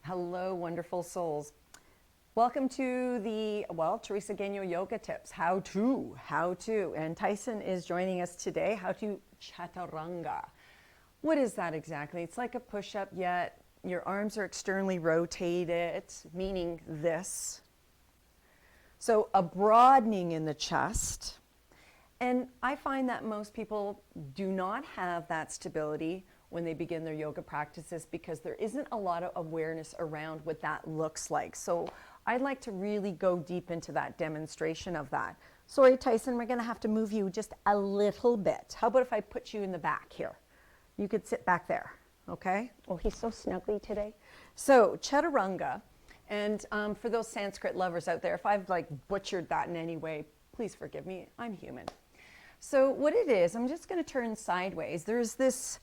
Hello, wonderful souls. Welcome to the, Theresa Yoga Tips. How to. And Tyson is joining us today. How to chaturanga. What is that exactly? It's like a push-up, yet your arms are externally rotated, meaning this. So a broadening in the chest. And I find that most people do not have that stability when they begin their yoga practices because there isn't a lot of awareness around what that looks like. So I'd like to really go deep into that demonstration of that. Sorry, Tyson, we're going to have to move you just a little bit. How about if I put you in the back here? You could sit back there, okay? Oh, he's so snuggly today. So chaturanga, and for those Sanskrit lovers out there, if I've butchered that in any way, please forgive me, I'm human. So what it is, I'm just going to turn sideways. There's this,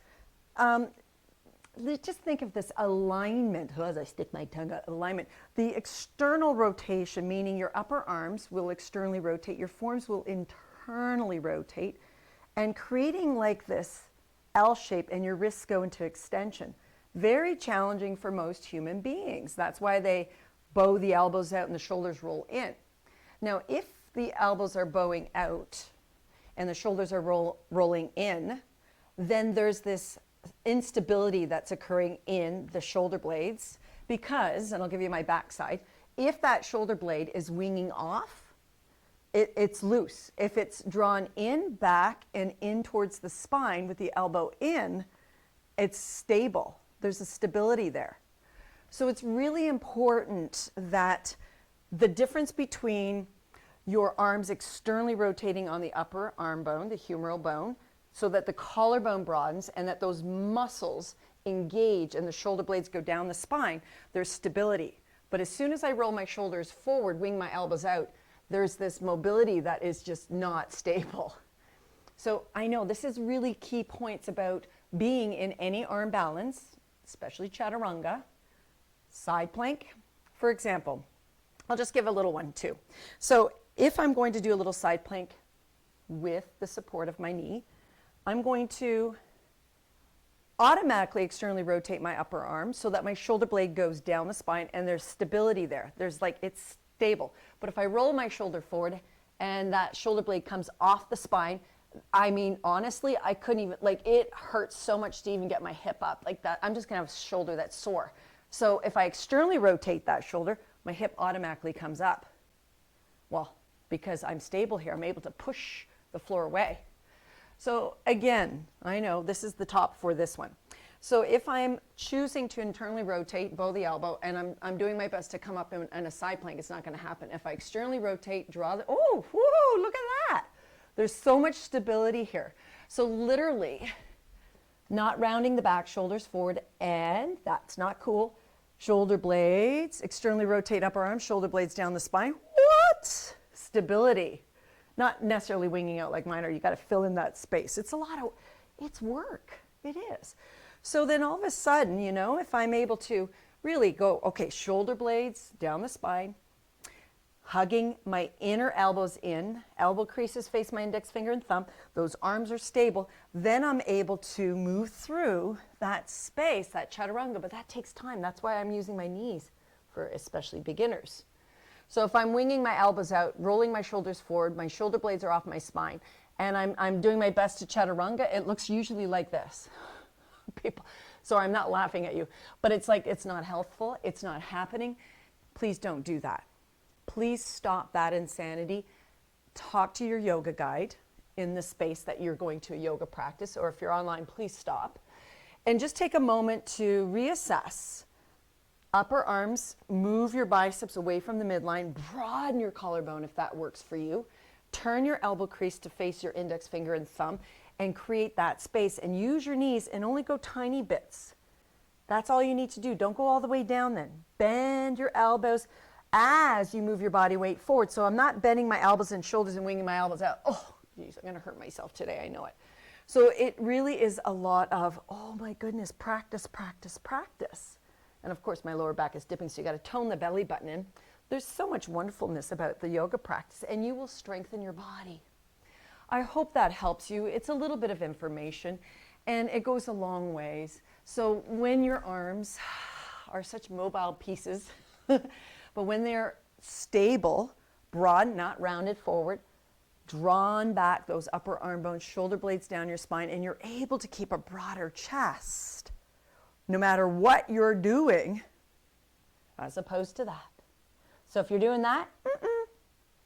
just think of this alignment, as I stick my tongue out, alignment. The external rotation, meaning your upper arms will externally rotate, your forearms will internally rotate, and creating like this L shape, and your wrists go into extension. Very challenging for most human beings. That's why they bow the elbows out and the shoulders roll in. Now, if the elbows are bowing out and the shoulders are rolling in, then there's this instability that's occurring in the shoulder blades because, and I'll give you my backside, if that shoulder blade is winging off, it's loose. If it's drawn in, back, and in towards the spine with the elbow in, it's stable. There's a stability there. So it's really important that the difference between your arms externally rotating on the upper arm bone, the humeral bone, so that the collarbone broadens and that those muscles engage and the shoulder blades go down the spine, there's stability. But as soon as I roll my shoulders forward, wing my elbows out, there's this mobility that is just not stable. So I know this is really key points about being in any arm balance, especially chaturanga, side plank, for example. I'll just give a little one too. So if I'm going to do a little side plank with the support of my knee, I'm going to automatically externally rotate my upper arm so that my shoulder blade goes down the spine and there's stability there. It's stable. But if I roll my shoulder forward and that shoulder blade comes off the spine, I mean, honestly, I couldn't even, it hurts so much to even get my hip up like that. I'm just going to have a shoulder that's sore. So if I externally rotate that shoulder, my hip automatically comes up. Well, because I'm stable here, I'm able to push the floor away. So again, I know this is the top for this one. So if I'm choosing to internally rotate, bow the elbow, and I'm doing my best to come up in a side plank, it's not going to happen. If I externally rotate, draw the, oh, whoa, look at that. There's so much stability here. So literally, not rounding the back, shoulders forward, and that's not cool. Shoulder blades, externally rotate upper arm, shoulder blades down the spine. What? Stability. Not necessarily winging out like mine, or you got to fill in that space. It's work. It is. So then all of a sudden, if I'm able to really go, okay, shoulder blades down the spine, hugging my inner elbows in, elbow creases face my index finger and thumb, those arms are stable, then I'm able to move through that space, that chaturanga, but that takes time. That's why I'm using my knees for especially beginners. So if I'm winging my elbows out, rolling my shoulders forward, my shoulder blades are off my spine, and I'm doing my best to chaturanga, it looks usually like this. People, sorry, I'm not laughing at you, but it's not healthful, it's not happening. Please don't do that. Please stop that insanity. Talk to your yoga guide in the space that you're going to a yoga practice, or if you're online, please stop. And just take a moment to reassess. Upper arms, move your biceps away from the midline, broaden your collarbone if that works for you. Turn your elbow crease to face your index finger and thumb and create that space, and use your knees and only go tiny bits. That's all you need to do. Don't go all the way down then. Bend your elbows as you move your body weight forward. So I'm not bending my elbows and shoulders and winging my elbows out. Oh, geez, I'm going to hurt myself today. I know it. So it really is a lot of, oh my goodness, practice, practice, practice. And of course, my lower back is dipping, so you got to tone the belly button in. There's so much wonderfulness about the yoga practice, and you will strengthen your body. I hope that helps you. It's a little bit of information, and it goes a long ways. So when your arms are such mobile pieces. But when they're stable, broad, not rounded forward, drawn back, those upper arm bones, shoulder blades down your spine, and you're able to keep a broader chest, no matter what you're doing, as opposed to that. So if you're doing that,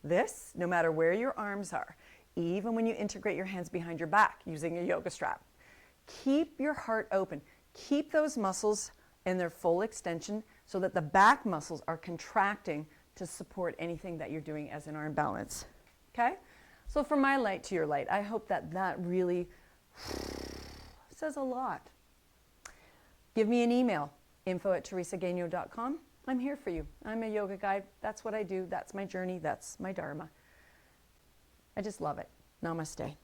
this, no matter where your arms are, even when you integrate your hands behind your back using a yoga strap, keep your heart open. Keep those muscles in their full extension so that the back muscles are contracting to support anything that you're doing as an arm balance. Okay? So from my light to your light, I hope that that really says a lot. Give me an email, info@teresagagno.com. I'm here for you. I'm a yoga guide. That's what I do. That's my journey. That's my dharma. I just love it. Namaste.